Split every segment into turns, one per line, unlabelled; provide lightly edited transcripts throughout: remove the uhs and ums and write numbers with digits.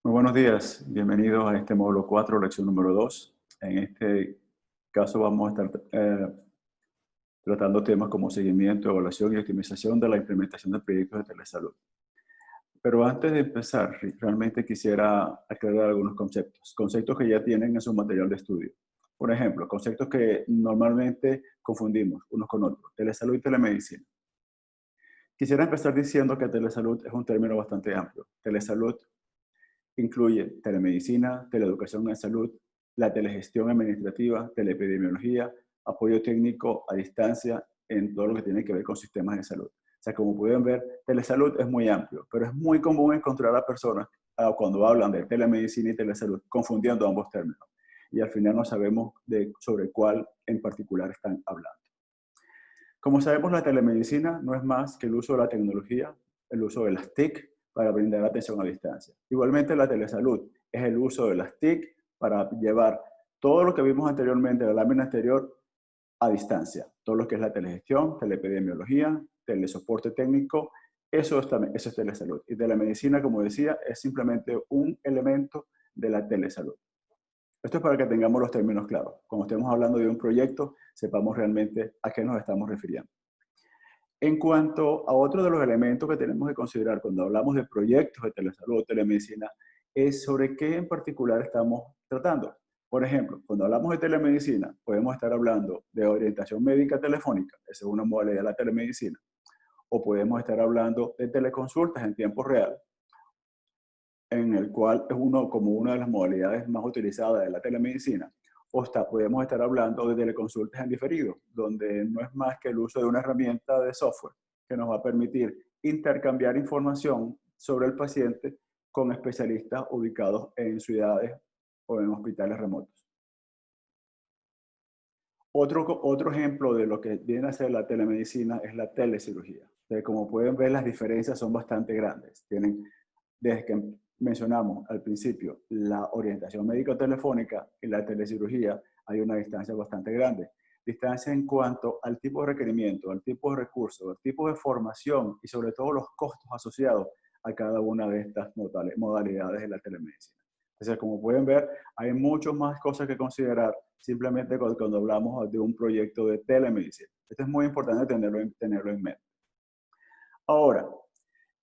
Muy buenos días, bienvenidos a este módulo 4, lección número 2. En este caso vamos a estar tratando temas como seguimiento, evaluación y optimización de la implementación de proyectos de telesalud. Pero antes de empezar, realmente quisiera aclarar algunos conceptos que ya tienen en su material de estudio. Por ejemplo, conceptos que normalmente confundimos unos con otros, telesalud y telemedicina. Quisiera empezar diciendo que telesalud es un término bastante amplio. Telesalud incluye telemedicina, teleeducación en salud, la telegestión administrativa, teleepidemiología, apoyo técnico a distancia en todo lo que tiene que ver con sistemas de salud. O sea, como pueden ver, telesalud es muy amplio, pero es muy común encontrar a personas cuando hablan de telemedicina y telesalud confundiendo ambos términos. Y al final no sabemos sobre cuál en particular están hablando. Como sabemos, la telemedicina no es más que el uso de la tecnología, el uso de las TIC para brindar atención a distancia. Igualmente, la telesalud es el uso de las TIC para llevar todo lo que vimos anteriormente en la lámina anterior a distancia. Todo lo que es la telegestión, teleepidemiología, telesoporte técnico, eso es telesalud. Y telemedicina, como decía, es simplemente un elemento de la telesalud. Esto es para que tengamos los términos claros. Cuando estemos hablando de un proyecto, sepamos realmente a qué nos estamos refiriendo. En cuanto a otro de los elementos que tenemos que considerar cuando hablamos de proyectos de telesalud o telemedicina, es sobre qué en particular estamos tratando. Por ejemplo, cuando hablamos de telemedicina, podemos estar hablando de orientación médica telefónica, esa es una modalidad de la telemedicina, o podemos estar hablando de teleconsultas en tiempo real, en el cual es como una de las modalidades más utilizadas de la telemedicina, o podemos estar hablando de teleconsultas en diferido, donde no es más que el uso de una herramienta de software que nos va a permitir intercambiar información sobre el paciente con especialistas ubicados en ciudades o en hospitales remotos. Otro ejemplo de lo que viene a ser la telemedicina es la telecirugía. Como pueden ver, las diferencias son bastante grandes. Desde que mencionamos al principio la orientación médico telefónica y la telecirugía, hay una distancia bastante grande. Distancia en cuanto al tipo de requerimiento, al tipo de recursos, al tipo de formación y sobre todo los costos asociados a cada una de estas modalidades de la telemedicina. Entonces, como pueden ver, hay muchas más cosas que considerar simplemente cuando hablamos de un proyecto de telemedicina. Esto es muy importante tenerlo en mente. Ahora,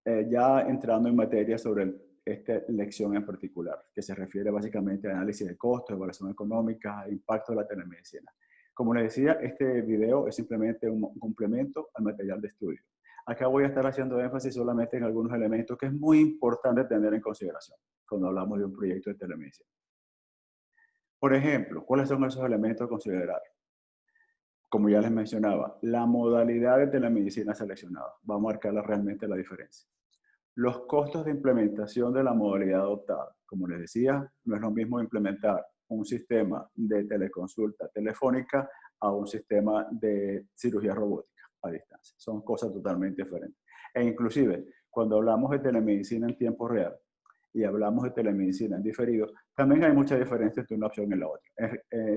ya entrando en materia sobre esta lección en particular, que se refiere básicamente a análisis de costos, evaluación económica, impacto de la telemedicina. Como les decía, este video es simplemente un complemento al material de estudio. Acá voy a estar haciendo énfasis solamente en algunos elementos que es muy importante tener en consideración cuando hablamos de un proyecto de telemedicina. Por ejemplo, ¿cuáles son esos elementos a considerar? Como ya les mencionaba, la modalidad de telemedicina seleccionada va a marcar realmente la diferencia. Los costos de implementación de la modalidad adoptada. Como les decía, no es lo mismo implementar un sistema de teleconsulta telefónica a un sistema de cirugía robótica a distancia. Son cosas totalmente diferentes. E inclusive, cuando hablamos de telemedicina en tiempo real y hablamos de telemedicina en diferido, también hay mucha diferencia entre una opción y la otra.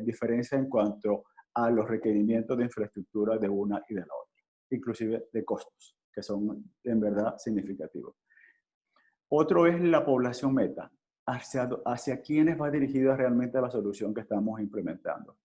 Diferencia en cuanto a los requerimientos de infraestructura de una y de la otra, inclusive de costos, que son en verdad significativos. Otro es la población meta, hacia quiénes va dirigida realmente la solución que estamos implementando.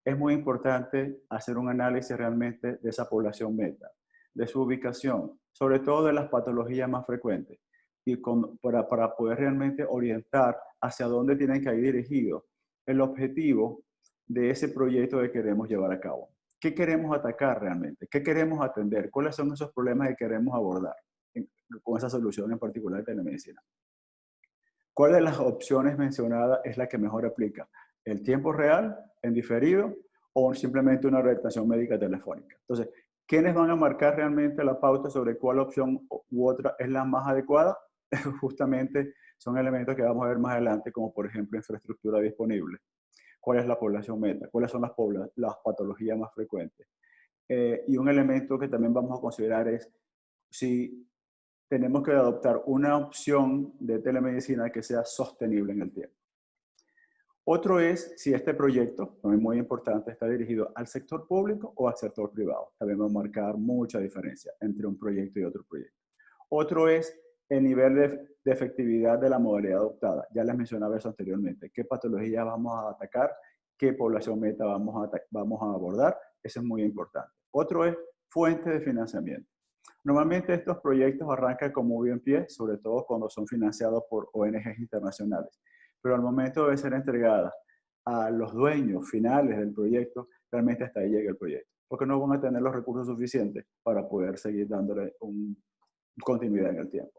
Es muy importante hacer un análisis realmente de esa población meta, de su ubicación, sobre todo de las patologías más frecuentes, y para poder realmente orientar hacia dónde tienen que ir dirigidos el objetivo de ese proyecto que queremos llevar a cabo. ¿Qué queremos atacar realmente? ¿Qué queremos atender? ¿Cuáles son esos problemas que queremos abordar con esa solución en particular de telemedicina? ¿Cuál de las opciones mencionadas es la que mejor aplica? ¿El tiempo real, en diferido o simplemente una orientación médica telefónica? Entonces, ¿quiénes van a marcar realmente la pauta sobre cuál opción u otra es la más adecuada? Justamente son elementos que vamos a ver más adelante, como por ejemplo infraestructura disponible. ¿Cuál es la población meta? ¿Cuáles son las patologías más frecuentes? Y un elemento que también vamos a considerar es si tenemos que adoptar una opción de telemedicina que sea sostenible en el tiempo. Otro es si este proyecto, también muy importante, está dirigido al sector público o al sector privado. También va a marcar mucha diferencia entre un proyecto y otro proyecto. Otro es el nivel de efectividad de la modalidad adoptada. Ya les mencionaba eso anteriormente. ¿Qué patologías vamos a atacar? ¿Qué población meta vamos a abordar? Eso es muy importante. Otro es fuente de financiamiento. Normalmente estos proyectos arrancan con muy buen pie, sobre todo cuando son financiados por ONGs internacionales. Pero al momento de ser entregadas a los dueños finales del proyecto, realmente hasta ahí llega el proyecto, porque no van a tener los recursos suficientes para poder seguir dándole continuidad en el tiempo.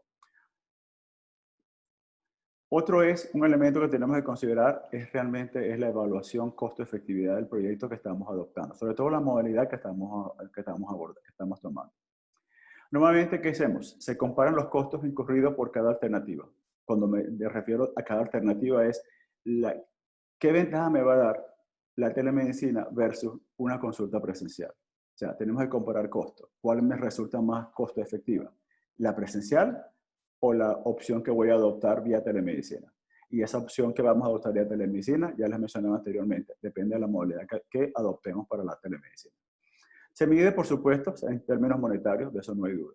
Otro es un elemento que tenemos que considerar es realmente la evaluación costo-efectividad del proyecto que estamos adoptando, sobre todo la modalidad que estamos tomando. Normalmente, ¿qué hacemos? Se comparan los costos incurridos por cada alternativa. Cuando me refiero a cada alternativa es qué ventaja me va a dar la telemedicina versus una consulta presencial. O sea, tenemos que comparar costos. ¿Cuál me resulta más costo efectiva? ¿La presencial o la opción que voy a adoptar vía telemedicina? Y esa opción que vamos a adoptar vía telemedicina, ya les mencionaba anteriormente, depende de la modalidad que adoptemos para la telemedicina. Se mide, por supuesto, en términos monetarios, de eso no hay duda.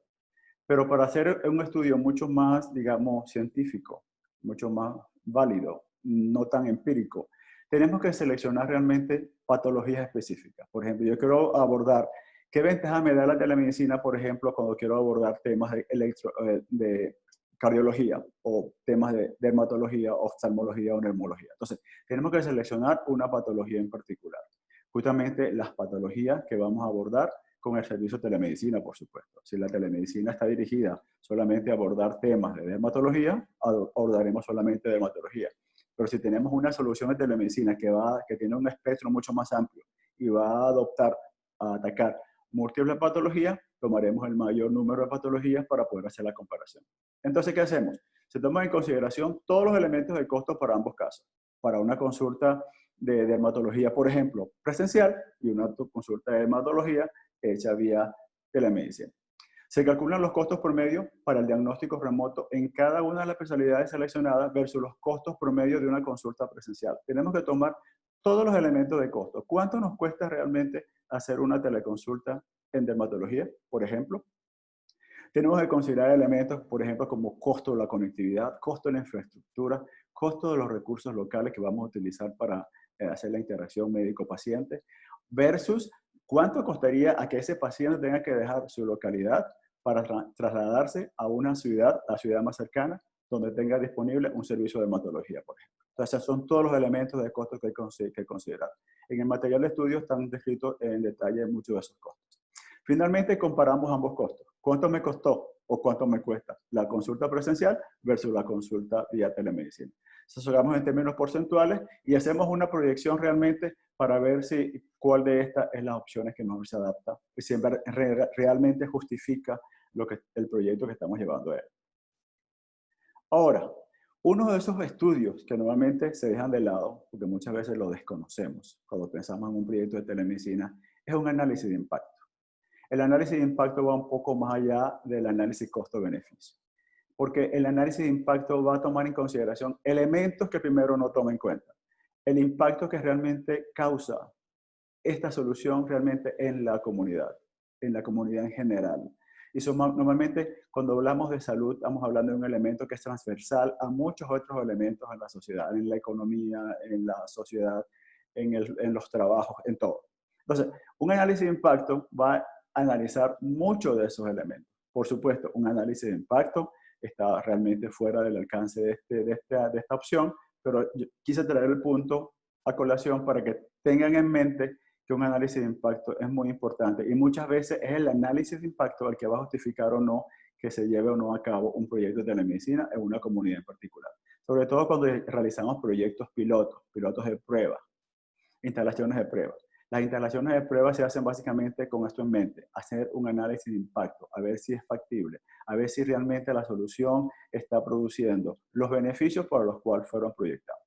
Pero para hacer un estudio mucho más, digamos, científico, mucho más válido, no tan empírico, tenemos que seleccionar realmente patologías específicas. Por ejemplo, yo quiero abordar qué ventaja me da la telemedicina, por ejemplo, cuando quiero abordar temas de cardiología o temas de dermatología, oftalmología o neumología. Entonces, tenemos que seleccionar una patología en particular. Justamente las patologías que vamos a abordar con el servicio de telemedicina, por supuesto. Si la telemedicina está dirigida solamente a abordar temas de dermatología, abordaremos solamente dermatología. Pero si tenemos una solución de telemedicina que tiene un espectro mucho más amplio y va a atacar múltiples patologías, tomaremos el mayor número de patologías para poder hacer la comparación. Entonces, ¿qué hacemos? Se toman en consideración todos los elementos de costo para ambos casos. Para una consulta de dermatología, por ejemplo, presencial, y una consulta de dermatología hecha vía telemedicina. Se calculan los costos promedio para el diagnóstico remoto en cada una de las especialidades seleccionadas versus los costos promedio de una consulta presencial. Tenemos que tomar todos los elementos de costo. ¿Cuánto nos cuesta realmente hacer una teleconsulta en dermatología, por ejemplo? Tenemos que considerar elementos, por ejemplo, como costo de la conectividad, costo de la infraestructura, costo de los recursos locales que vamos a utilizar para hacer la interacción médico-paciente, versus cuánto costaría a que ese paciente tenga que dejar su localidad para trasladarse a una ciudad, la ciudad más cercana, donde tenga disponible un servicio de dermatología, por ejemplo. Entonces, son todos los elementos de costo que hay que considerar. En el material de estudio están descritos en detalle muchos de esos costos. Finalmente, comparamos ambos costos. ¿Cuánto me costó o cuánto me cuesta la consulta presencial versus la consulta vía telemedicina? Asesoramos en términos porcentuales y hacemos una proyección realmente para ver cuál de estas es las opciones que mejor se adapta y siempre realmente justifica el proyecto que estamos llevando a él. Ahora, uno de esos estudios que normalmente se dejan de lado, porque muchas veces lo desconocemos cuando pensamos en un proyecto de telemedicina, es un análisis de impacto. El análisis de impacto va un poco más allá del análisis costo-beneficio, porque el análisis de impacto va a tomar en consideración elementos que primero no toma en cuenta. El impacto que realmente causa esta solución realmente en la comunidad en general. Y normalmente cuando hablamos de salud estamos hablando de un elemento que es transversal a muchos otros elementos en la sociedad, en la economía, en la sociedad, en los trabajos, en todo. Entonces, un análisis de impacto va a analizar muchos de esos elementos. Por supuesto, un análisis de impacto está realmente fuera del alcance de esta opción, pero yo quise traer el punto a colación para que tengan en mente que un análisis de impacto es muy importante y muchas veces es el análisis de impacto el que va a justificar o no que se lleve o no a cabo un proyecto de telemedicina en una comunidad en particular. Sobre todo cuando realizamos proyectos pilotos de prueba, instalaciones de prueba. Las instalaciones de prueba se hacen básicamente con esto en mente, hacer un análisis de impacto, a ver si es factible, a ver si realmente la solución está produciendo los beneficios para los cuales fueron proyectados.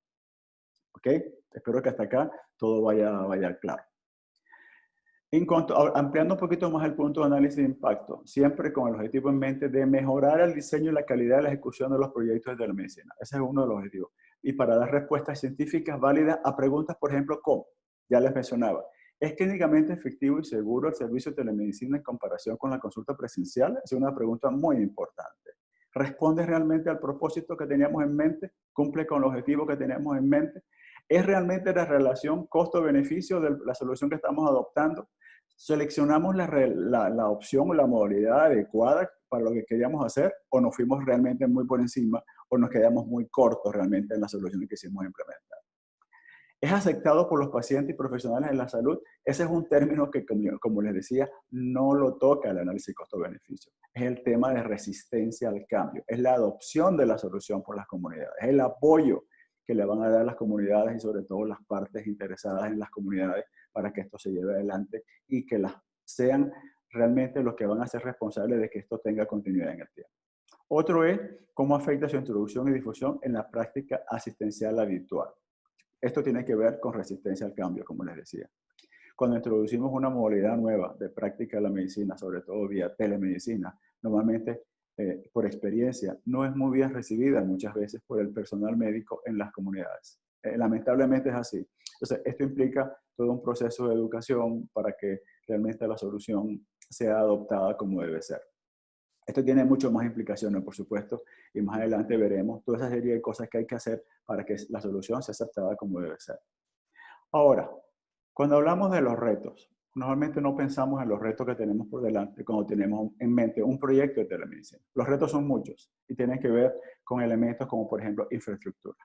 ¿Ok? Espero que hasta acá todo vaya claro. Ampliando un poquito más el punto de análisis de impacto, siempre con el objetivo en mente de mejorar el diseño y la calidad de la ejecución de los proyectos de telemedicina. Ese es uno de los objetivos. Y para dar respuestas científicas válidas a preguntas, por ejemplo, ¿cómo? Ya les mencionaba. ¿Es clínicamente efectivo y seguro el servicio de telemedicina en comparación con la consulta presencial? Es una pregunta muy importante. ¿Responde realmente al propósito que teníamos en mente? ¿Cumple con el objetivo que teníamos en mente? ¿Es realmente la relación costo-beneficio de la solución que estamos adoptando? ¿Seleccionamos la opción o la modalidad adecuada para lo que queríamos hacer o nos fuimos realmente muy por encima o nos quedamos muy cortos realmente en la solución que quisimos implementar? ¿Es aceptado por los pacientes y profesionales de la salud? Ese es un término que, como les decía, no lo toca el análisis costo-beneficio. Es el tema de resistencia al cambio. Es la adopción de la solución por las comunidades. Es el apoyo que le van a dar las comunidades y sobre todo las partes interesadas en las comunidades para que esto se lleve adelante y que sean realmente los que van a ser responsables de que esto tenga continuidad en el tiempo. Otro es cómo afecta su introducción y difusión en la práctica asistencial habitual. Esto tiene que ver con resistencia al cambio, como les decía. Cuando introducimos una modalidad nueva de práctica de la medicina, sobre todo vía telemedicina, normalmente, por experiencia, no es muy bien recibida muchas veces por el personal médico en las comunidades. Lamentablemente es así. Entonces, esto implica todo un proceso de educación para que realmente la solución sea adoptada como debe ser. Esto tiene mucho más implicaciones, por supuesto, y más adelante veremos toda esa serie de cosas que hay que hacer para que la solución sea aceptada como debe ser. Ahora, cuando hablamos de los retos, normalmente no pensamos en los retos que tenemos por delante cuando tenemos en mente un proyecto de telemedicina. Los retos son muchos y tienen que ver con elementos como, por ejemplo, infraestructura.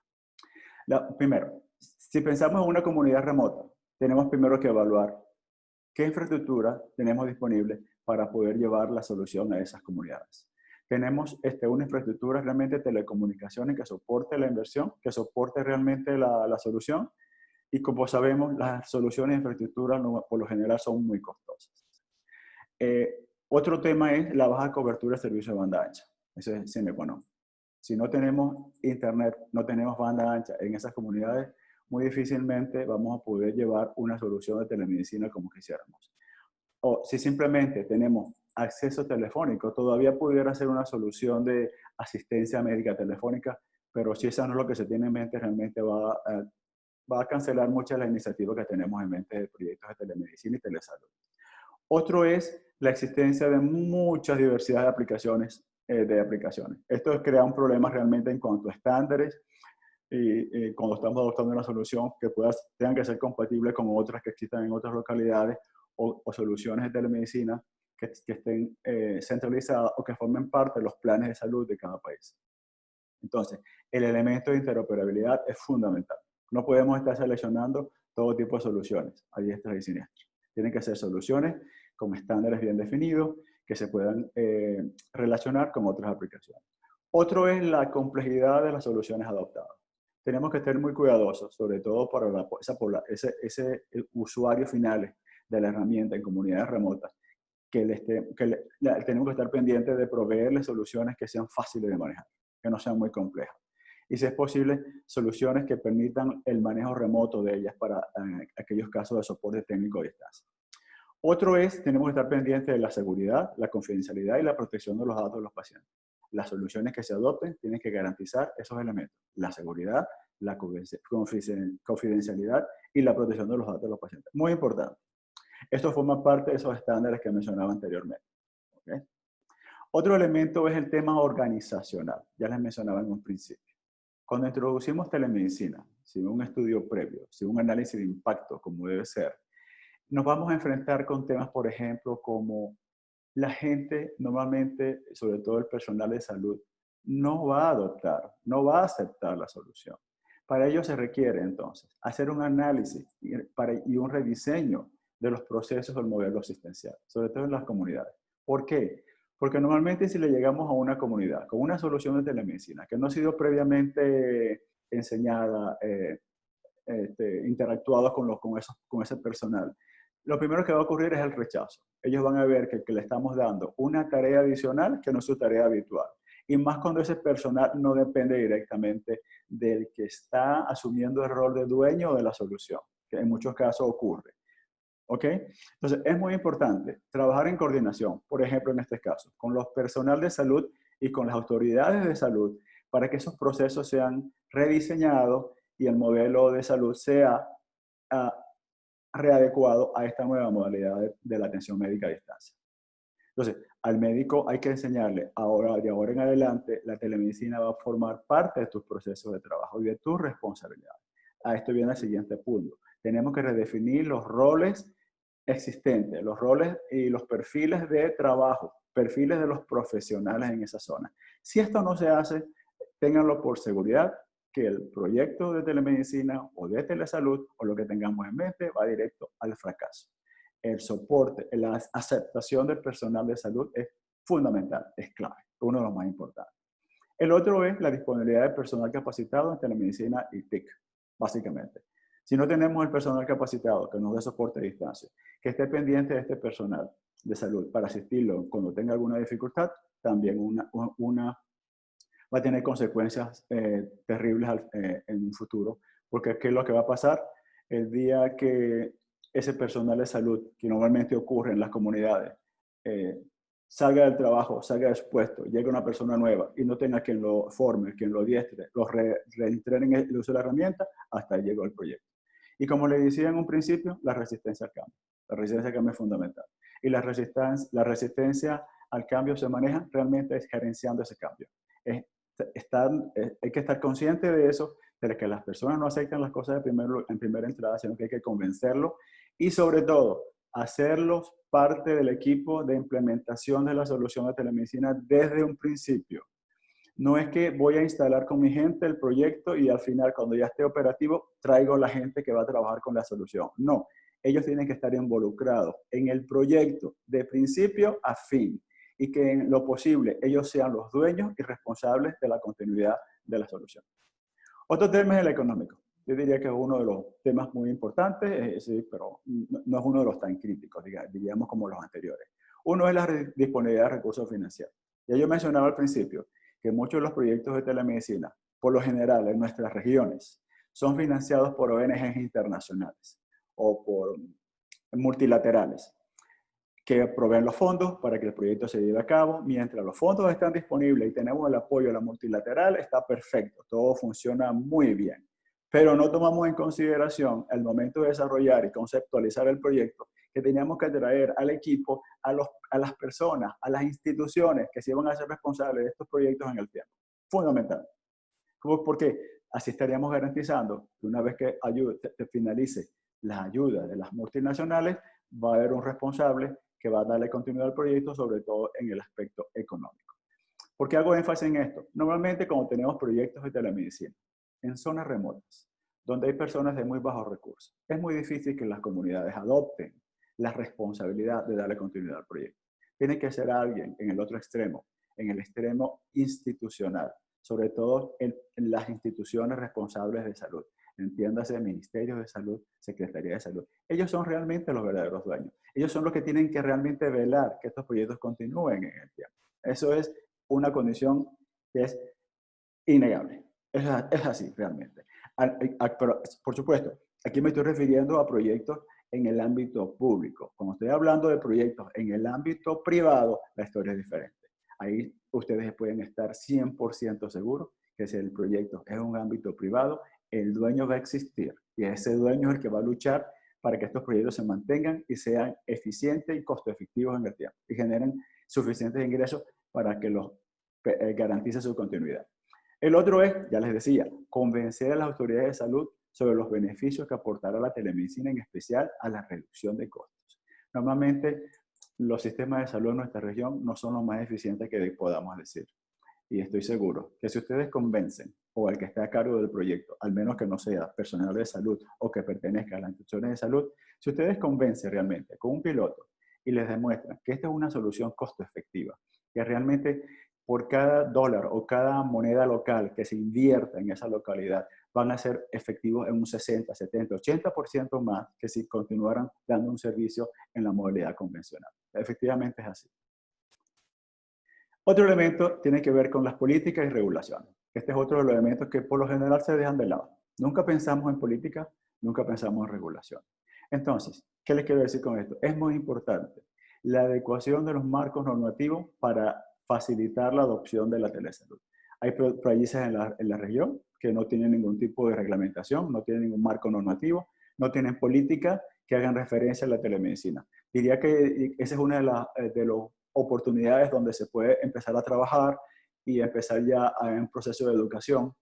Primero, si pensamos en una comunidad remota, tenemos primero que evaluar qué infraestructura tenemos disponible para poder llevar la solución a esas comunidades. Tenemos una infraestructura realmente de telecomunicaciones que soporte la inversión, que soporte realmente la solución. Y como sabemos, las soluciones de infraestructura por lo general son muy costosas. Otro tema es la baja cobertura de servicio de banda ancha. Eso es sine qua non. Si no tenemos internet, no tenemos banda ancha en esas comunidades, muy difícilmente vamos a poder llevar una solución de telemedicina como quisiéramos. O si simplemente tenemos acceso telefónico, todavía pudiera ser una solución de asistencia médica telefónica, pero si eso no es lo que se tiene en mente, realmente va a cancelar muchas de las iniciativas que tenemos en mente de proyectos de telemedicina y telesalud. Otro es la existencia de mucha diversidad de aplicaciones. Esto crea un problema realmente en cuanto a estándares y cuando estamos adoptando una solución que tengan que ser compatible con otras que existan en otras localidades o soluciones de telemedicina que estén centralizadas o que formen parte de los planes de salud de cada país. Entonces, el elemento de interoperabilidad es fundamental. No podemos estar seleccionando todo tipo de soluciones a diestra y siniestra. Tienen que ser soluciones con estándares bien definidos que se puedan relacionar con otras aplicaciones. Otro es la complejidad de las soluciones adoptadas. Tenemos que ser muy cuidadosos, sobre todo para ese usuario final de la herramienta en comunidades remotas, tenemos que estar pendientes de proveerles soluciones que sean fáciles de manejar, que no sean muy complejas. Y si es posible, soluciones que permitan el manejo remoto de ellas para aquellos casos de soporte técnico a distancia. Otro es, tenemos que estar pendientes de la seguridad, la confidencialidad y la protección de los datos de los pacientes. Las soluciones que se adopten tienen que garantizar esos elementos: la seguridad, la confidencialidad y la protección de los datos de los pacientes. Muy importante. Esto forma parte de esos estándares que mencionaba anteriormente. ¿Okay? Otro elemento es el tema organizacional. Ya les mencionaba en un principio. Cuando introducimos telemedicina, sin un estudio previo, sin un análisis de impacto como debe ser, nos vamos a enfrentar con temas, por ejemplo, como la gente normalmente, sobre todo el personal de salud, no va a adoptar, no va a aceptar la solución. Para ello se requiere entonces hacer un análisis y un rediseño de los procesos del modelo asistencial, sobre todo en las comunidades. ¿Por qué? Porque normalmente si le llegamos a una comunidad con una solución de telemedicina que no ha sido previamente enseñada, interactuado con ese personal, lo primero que va a ocurrir es el rechazo. Ellos van a ver que le estamos dando una tarea adicional que no es su tarea habitual. Y más cuando ese personal no depende directamente del que está asumiendo el rol de dueño de la solución, que en muchos casos ocurre. ¿Ok? Entonces, es muy importante trabajar en coordinación, por ejemplo, en este caso, con los personal de salud y con las autoridades de salud para que esos procesos sean rediseñados y el modelo de salud sea readecuado a esta nueva modalidad de la atención médica a distancia. Entonces, al médico hay que enseñarle, ahora, de ahora en adelante, la telemedicina va a formar parte de tus procesos de trabajo y de tus responsabilidades. A esto viene el siguiente punto. Tenemos que redefinir los roles existentes, los roles y los perfiles de trabajo, perfiles de los profesionales en esa zona. Si esto no se hace, ténganlo por seguridad que el proyecto de telemedicina o de telesalud o lo que tengamos en mente va directo al fracaso. El soporte, la aceptación del personal de salud es fundamental, es clave, uno de los más importantes. El otro es la disponibilidad de personal capacitado en telemedicina y TIC, básicamente. Si no tenemos el personal capacitado que nos dé soporte a distancia, que esté pendiente de este personal de salud para asistirlo cuando tenga alguna dificultad, también va a tener consecuencias terribles en un futuro, porque ¿qué es lo que va a pasar? El día que ese personal de salud, que normalmente ocurre en las comunidades, salga del trabajo, salga de su puesto, llegue una persona nueva y no tenga quien lo forme, quien lo adiestre, lo reentrene en el uso de la herramienta, hasta ahí llegó el proyecto. Y como le decía en un principio, la resistencia al cambio. La resistencia al cambio es fundamental. Y la resistencia al cambio se maneja realmente es gerenciando ese cambio. Hay que estar consciente de eso, de que las personas no aceptan las cosas en primera entrada, sino que hay que convencerlos y sobre todo hacerlos parte del equipo de implementación de la solución de telemedicina desde un principio. No es que voy a instalar con mi gente el proyecto y al final, cuando ya esté operativo, traigo la gente que va a trabajar con la solución. No, ellos tienen que estar involucrados en el proyecto de principio a fin y que en lo posible ellos sean los dueños y responsables de la continuidad de la solución. Otro tema es el económico. Yo diría que es uno de los temas muy importantes, sí, pero no es uno de los tan críticos, diríamos como los anteriores. Uno es la disponibilidad de recursos financieros. Ya yo mencionaba al principio que muchos de los proyectos de telemedicina, por lo general en nuestras regiones, son financiados por ONGs internacionales o por multilaterales que proveen los fondos para que el proyecto se lleve a cabo. Mientras los fondos están disponibles y tenemos el apoyo de la multilateral, está perfecto, todo funciona muy bien. Pero no tomamos en consideración el momento de desarrollar y conceptualizar el proyecto, que teníamos que traer al equipo, a las personas, a las instituciones que se iban a ser responsables de estos proyectos en el tiempo. Fundamental. Porque así estaríamos garantizando que una vez que finalice la ayuda de las multinacionales, va a haber un responsable que va a darle continuidad al proyecto, sobre todo en el aspecto económico. ¿Por qué hago énfasis en esto? Normalmente cuando tenemos proyectos de telemedicina en zonas remotas, donde hay personas de muy bajos recursos, es muy difícil que las comunidades adopten la responsabilidad de darle continuidad al proyecto. Tiene que ser alguien en el otro extremo, en el extremo institucional, sobre todo en las instituciones responsables de salud. Entiéndase, ministerios de salud, secretaría de salud. Ellos son realmente los verdaderos dueños. Ellos son los que tienen que realmente velar que estos proyectos continúen en el tiempo. Eso es una condición que es innegable. Es así realmente. Pero, por supuesto, aquí me estoy refiriendo a proyectos en el ámbito público. Cuando estoy hablando de proyectos en el ámbito privado, la historia es diferente. Ahí ustedes pueden estar 100% seguros que si el proyecto es un ámbito privado, el dueño va a existir y ese dueño es el que va a luchar para que estos proyectos se mantengan y sean eficientes y costo efectivos en el tiempo y generen suficientes ingresos para que los garantice su continuidad. El otro es, ya les decía, convencer a las autoridades de salud sobre los beneficios que aportará la telemedicina, en especial a la reducción de costos. Normalmente, los sistemas de salud en nuestra región no son los más eficientes que podamos decir. Y estoy seguro que si ustedes convencen, o el que esté a cargo del proyecto, al menos que no sea personal de salud o que pertenezca a las instituciones de salud, si ustedes convencen realmente con un piloto y les demuestran que esta es una solución costo efectiva, que realmente por cada dólar o cada moneda local que se invierta en esa localidad van a ser efectivos en un 60, 70, 80% más que si continuaran dando un servicio en la modalidad convencional. Efectivamente es así. Otro elemento tiene que ver con las políticas y regulaciones. Este es otro de los elementos que por lo general se dejan de lado. Nunca pensamos en política, nunca pensamos en regulación. Entonces, ¿qué les quiero decir con esto? Es muy importante la adecuación de los marcos normativos para facilitar la adopción de la telesalud. Hay países en la región que no tienen ningún tipo de reglamentación, no tienen ningún marco normativo, no tienen política que hagan referencia a la telemedicina. Diría que ese es uno de los oportunidades donde se puede empezar a trabajar y empezar ya a un proceso de educación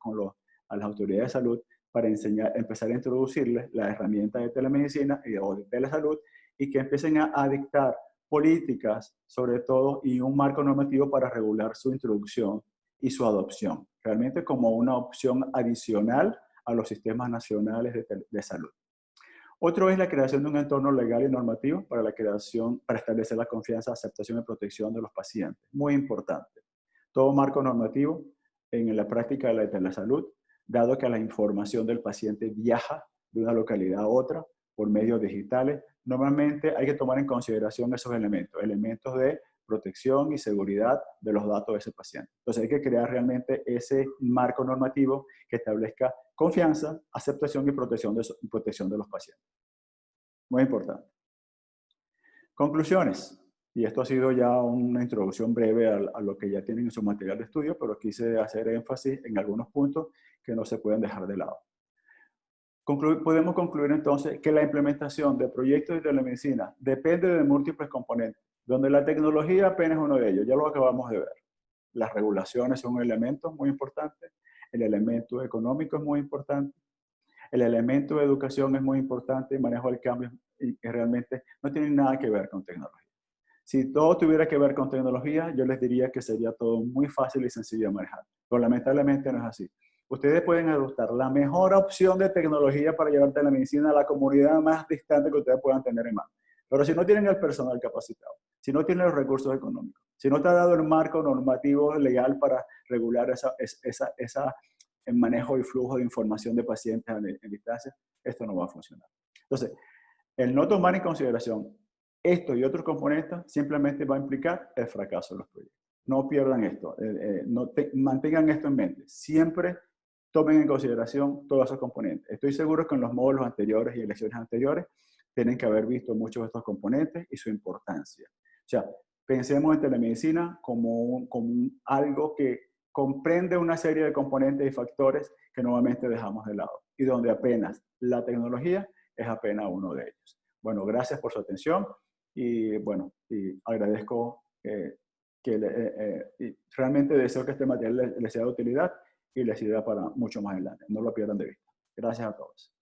a las autoridades de salud para empezar a introducirles la herramienta de telemedicina o de telesalud y que empiecen a dictar políticas, sobre todo, y un marco normativo para regular su introducción y su adopción, realmente como una opción adicional a los sistemas nacionales de salud. Otro es la creación de un entorno legal y normativo para establecer la confianza, aceptación y protección de los pacientes. Muy importante. Todo marco normativo en la práctica de la telesalud, dado que la información del paciente viaja de una localidad a otra por medios digitales, normalmente hay que tomar en consideración esos elementos de protección y seguridad de los datos de ese paciente. Entonces hay que crear realmente ese marco normativo que establezca confianza, aceptación y protección de los pacientes. Muy importante. Conclusiones. Y esto ha sido ya una introducción breve a lo que ya tienen en su material de estudio, pero quise hacer énfasis en algunos puntos que no se pueden dejar de lado. Podemos concluir entonces que la implementación de proyectos de telemedicina depende de múltiples componentes, donde la tecnología apenas es uno de ellos, ya lo acabamos de ver. Las regulaciones son un elemento muy importante, el elemento económico es muy importante, el elemento de educación es muy importante, el manejo del cambio y realmente no tiene nada que ver con tecnología. Si todo tuviera que ver con tecnología, yo les diría que sería todo muy fácil y sencillo de manejar, pero lamentablemente no es así. Ustedes pueden adoptar la mejor opción de tecnología para llevar la medicina a la comunidad más distante que ustedes puedan tener en mano. Pero si no tienen el personal capacitado, si no tienen los recursos económicos, si no está dado el marco normativo legal para regular el manejo y flujo de información de pacientes en distancia, esto no va a funcionar. Entonces, el no tomar en consideración esto y otros componentes simplemente va a implicar el fracaso de los proyectos. No pierdan esto, mantengan esto en mente. Siempre tomen en consideración todos esos componentes. Estoy seguro que en los módulos anteriores y elecciones anteriores tienen que haber visto muchos de estos componentes y su importancia. O sea, pensemos en telemedicina como algo que comprende una serie de componentes y factores que normalmente dejamos de lado y donde apenas la tecnología es apenas uno de ellos. Bueno, gracias por su atención y bueno, y agradezco y realmente deseo que este material les sea de utilidad y les sirva para mucho más adelante. No lo pierdan de vista. Gracias a todos.